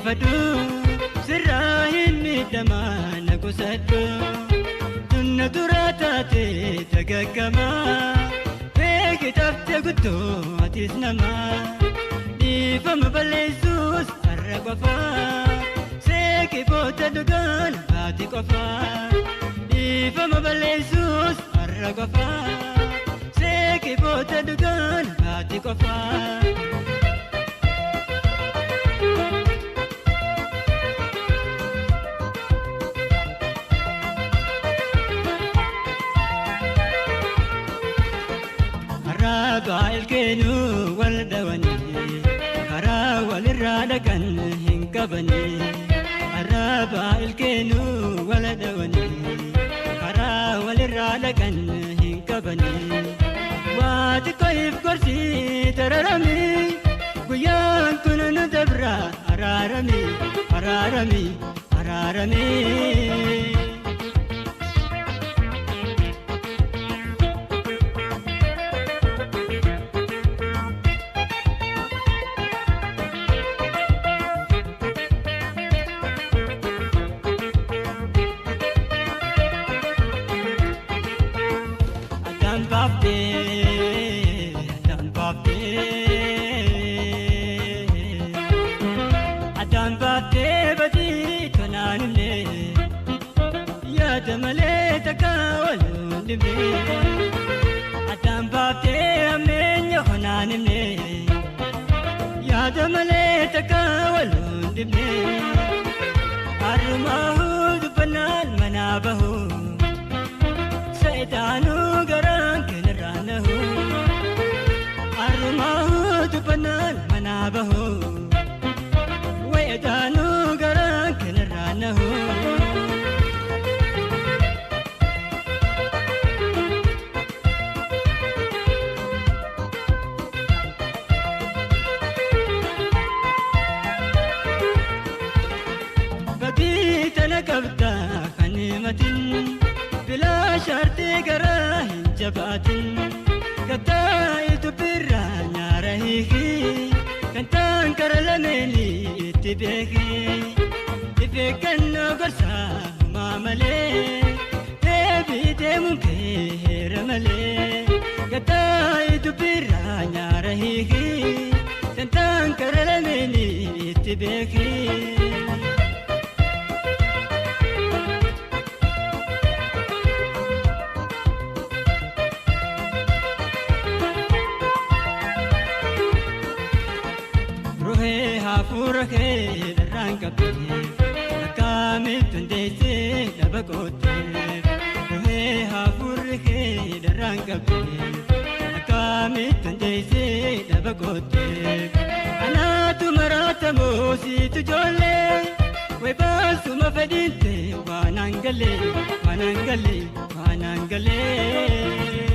Fadu sirrahin midamana kusadu tunna turatate tagaggama beekitafte gutto atis nama dhiifama balleessuus har'a qofa seeki boota dhugaan baati qofa dhiifama balleessuus har'a qofa seeki boota dhugaan baati qofa. Ilkeenu wal dawani karaa walirraa dhaqan hin qabani arraba ilkeenu wal dawani karaa walirraa dhaqan hin qabani waati koif gorsi tararami guyyaan kun nu dabra araarami araarami araarami. Anatu marata mosi tu jole, we basu ma fedinte wanangale, wanangale, wanangale.